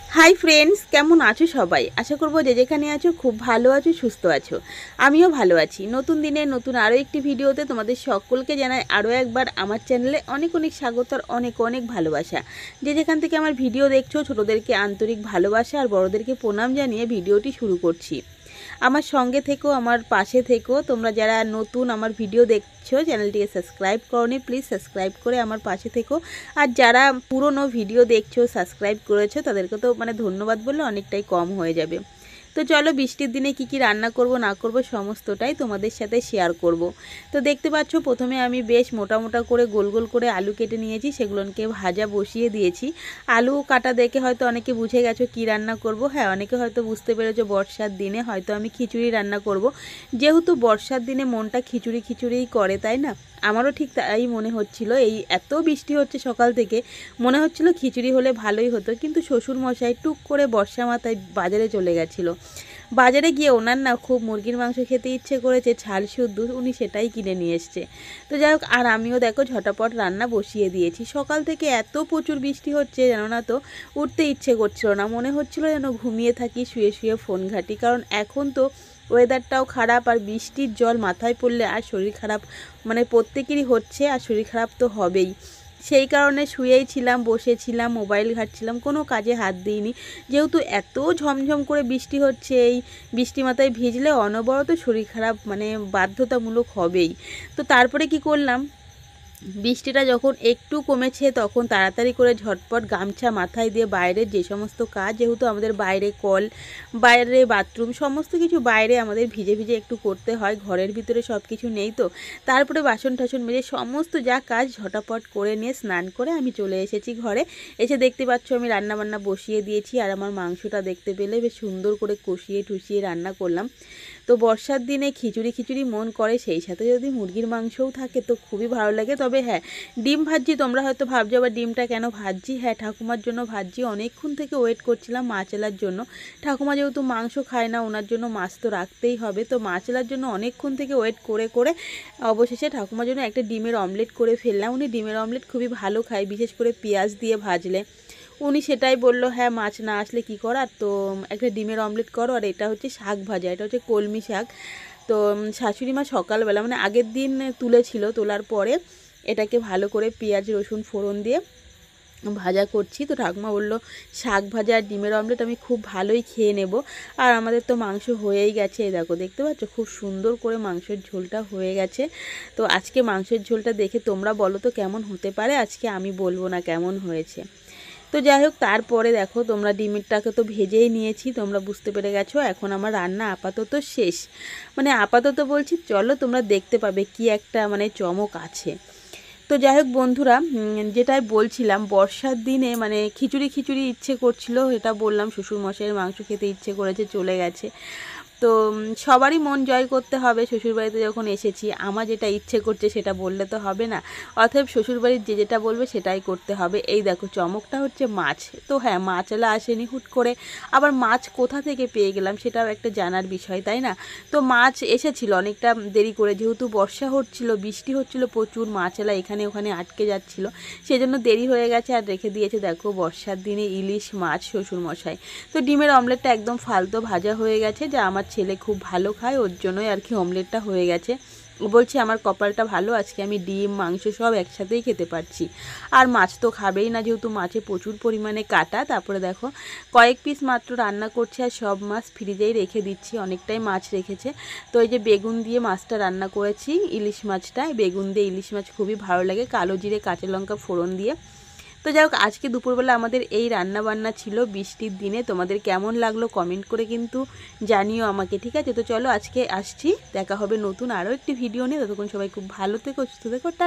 Hi friends, কেমন আছো সবাই? আশা করবো যে যেখানে আছো খুব ভালো আছো, সুস্থ আছো। আমিও ভালো আছি। নতুন দিনে নতুন আরও একটি ভিডিওতে তোমাদের সকলকে জানাই আরও একবার আমার চ্যানেলে অনেক অনেক স্বাগত আর অনেক অনেক ভালোবাসা। যে যেখান থেকে আমার ভিডিও দেখছো, ছোটোদেরকে আন্তরিক ভালোবাসা আর বড়োদেরকে প্রণাম জানিয়ে ভিডিওটি শুরু করছি। আমার সঙ্গে থেকো, আমার পাশে থেকো। তোমরা যারা নতুন আমার ভিডিও দেখছো, চ্যানেলটিকে সাবস্ক্রাইব করোনি, প্লিজ সাবস্ক্রাইব করে আমার পাশে থেকো। আর যারা পুরনো ভিডিও দেখছো, সাবস্ক্রাইব করেছো, তাদেরকে তো ধন্যবাদ বললে অনেকটাই কম হয়ে যাবে। তো চলো, বৃষ্টির দিনে কি কি রান্না করব না করব সমস্তটাই তোমাদের সাথে শেয়ার করব। তো দেখতে পাচ্ছ, প্রথমে আমি বেশ মোটা মোটা করে গোল গোল করে আলু কেটে নিয়েছি, সেগুলোকে ভাজা বসিয়ে দিয়েছি। আলু কাটা দেখে হয়তো অনেকে বুঝে গেছো কি রান্না করব। হ্যাঁ, অনেকে হয়তো বুঝতে পেরেছো বর্ষার দিনে হয়তো আমি খিচুড়ি রান্না করব। যেহেতু বর্ষার দিনে মনটা খিচুড়ি খিচুড়িই করে, তাই না? আমারও ঠিক তাই মনে হচ্ছিল। এই এত বৃষ্টি হচ্ছে সকাল থেকে, মনে হচ্ছিল খিচুড়ি হলে ভালোই হতো, কিন্তু শ্বশুরমশাই টুক করে বর্ষা মাথায় বাজারে চলে গেছিলো। বাজারে গিয়ে ওনার না খুব মুরগির মাংস খেতে ইচ্ছে করেছে, ছাল শুদ্ধ, উনি সেটাই কিনে নিয়ে এসছে। তো যাই হোক, আর আমিও দেখো ঝটাপট রান্না বসিয়ে দিয়েছি। সকাল থেকে এত প্রচুর বৃষ্টি হচ্ছে, জানো না, তো উঠতে ইচ্ছে করছিল না, মনে হচ্ছিল যেন ঘুমিয়ে থাকি, শুয়ে শুয়ে ফোন ঘাঁটি। কারণ এখন তো ওয়েদারটাও খারাপ, আর বৃষ্টির জল মাথায় পড়লে আর শরীর খারাপ প্রত্যেকেরই হচ্ছে, আর শরীর খারাপ তো হবেই। সেই কারণে শুয়েই ছিলাম, বসেছিলাম, মোবাইল ঘাঁটছিলাম, কোনো কাজে হাত দিইনি। যেহেতু এত ঝমঝম করে বৃষ্টি হচ্ছে, এই বৃষ্টি মাথায় ভিজলে অনবরত শরীর খারাপ বাধ্যতামূলক হবেই। তো তারপরে কি করলাম, বৃষ্টিটা যখন একটু কমেছে তখন তাড়াতাড়ি করে ঝটপট গামছা মাথায় দিয়ে বাইরের যে সমস্ত কাজ, যেহেতু আমাদের বাইরে কল, বাইরে বাথরুম, সমস্ত কিছু বাইরে আমাদের ভিজে ভিজে একটু করতে হয়, ঘরের ভিতরে সব কিছু নেই। তো তারপরে বাসন টাসন মেজে সমস্ত যা কাজ ঝটাপট করে নিয়ে স্নান করে আমি চলে এসেছি ঘরে। এসে দেখতে পাচ্ছ আমি রান্নাবান্না বসিয়ে দিয়েছি, আর আমার মাংসটা দেখতে পেলে বেশ সুন্দর করে কষিয়ে টুষিয়ে রান্না করলাম। তো বর্ষার দিনে খিচুড়ি খিচুড়ি মন করে, সেই সাথে যদি মুরগির মাংসও থাকে তো খুবই ভালো লাগে। তবে হ্যাঁ, ডিম ভাজি, তোমরা হয়তো ভাবছো আবার ডিমটা কেন ভাজছি। হ্যাঁ, ঠাকুমার জন্য ভাজছি। অনেকক্ষণ থেকে ওয়েট করছিলাম মাছ এলার জন্য। ঠাকুমা যেহেতু মাংস খায় না, ওনার জন্য মাছ তো রাখতেই হবে। তো মাছ এলার জন্য অনেকক্ষণ থেকে ওয়েট করে করে অবশেষে ঠাকুমার জন্য একটা ডিমের অমলেট করে ফেললাম। উনি ডিমের অমলেট খুবই ভালো খায়, বিশেষ করে পেঁয়াজ দিয়ে ভাজলে। উনি সেটাই বলল, হ্যাঁ মাছ না আসলে কি করার, তো একটা ডিমের অমলেট করো। আর এটা হচ্ছে শাক ভাজা, এটা হচ্ছে কলমি শাক। তো শাশুড়ি মা সকালবেলা আগের দিন তুলেছিল, তোলার পরে এটাকে ভালো করে পেঁয়াজ রসুন ফোড়ন দিয়ে ভাজা করছি। তো ঠাকুমা বললো শাক ভাজা আর ডিমের অমলেট আমি খুব ভালোই খেয়ে নেব। আর আমাদের তো মাংস হয়েই গেছে, এই দেখো দেখতে পাচ্ছ খুব সুন্দর করে মাংসের ঝোলটা হয়ে গেছে। তো আজকে মাংসের ঝোলটা দেখে তোমরা বলো তো কেমন হতে পারে, আজকে আমি বলবো না কেমন হয়েছে। তো যাই হোক, তারপরে দেখো তোমরা ডিমেরটাকে তো ভেজেই নিয়েছি, তোমরা বুঝতে পেরে গেছো। এখন আমার রান্না আপাতত শেষ, আপাতত বলছি, চলো তোমরা দেখতে পাবে কি একটা চমক আছে। তো যাই হোক বন্ধুরা, যেটাই বলছিলাম, বর্ষার দিনে খিচুড়ি খিচুড়ি ইচ্ছে করছিল, এটা বললাম, শ্বশুরমশাইয়ের মাংস খেতে ইচ্ছে করেছে, চলে গেছে। তো সবারই মন জয় করতে হবে। শ্বশুরবাড়িতে যখন এসেছি, আমার যেটা ইচ্ছে করছে সেটা বললে তো হবে না, অতএব শ্বশুরবাড়ির যে যেটা বলবে সেটাই করতে হবে। এই দেখো চমকটা হচ্ছে মাছ। তো হ্যাঁ, মাছওয়ালা আসেনি হুট করে, আবার মাছ কোথা থেকে পেয়ে গেলাম সেটাও একটা জানার বিষয়, তাই না? তো মাছ এসেছিল অনেকটা দেরি করে, যেহেতু বর্ষা হচ্ছিল, বৃষ্টি হচ্ছিল প্রচুর, মাছওয়ালা এখানে ওখানে আটকে যাচ্ছিল, সেজন্য দেরি হয়ে গেছে। আর রেখে দিয়েছে দেখো বর্ষার দিনে ইলিশ মাছ শ্বশুরমশাই। তো ডিমের অমলেটটা একদম ফালতু ভাজা হয়ে গেছে, যা আমার ছেলে খুব ভালো খায়, ওর জন্যই আর কি অমলেটটা হয়ে গেছে। ও বলছে আমার কপালটা ভালো, আজকে আমি ডিম মাংস সব একসাথেই খেতে পারছি। আর মাছ তো খাবেই না, যেহেতু মাছে প্রচুর পরিমাণে কাটা। তারপরে দেখো কয়েক পিস মাত্র রান্না করছে, আর সব মাছ ফ্রিজেই রেখে দিচ্ছি, অনেকটাই মাছ রেখেছে। তো এই যে বেগুন দিয়ে মাছটা রান্না করেছি, ইলিশ মাছটা, বেগুন দিয়ে ইলিশ মাছ খুবই ভালো লাগে, কালো জিরে কাঁচা লঙ্কা ফোড়ন দিয়ে। তো যাই হোক, আজকে দুপুরবেলা আমাদের এই রান্না বান্না ছিল বৃষ্টির দিনে। তোমাদের কেমন লাগলো কমেন্ট করে কিন্তু জানিও আমাকে, ঠিক আছে? তো চলো আজকে আসছি, দেখা হবে নতুন আরও একটি ভিডিও নিয়ে। ততক্ষণ সবাই খুব ভালো থেকো, সুস্থ থেকো, টাটা।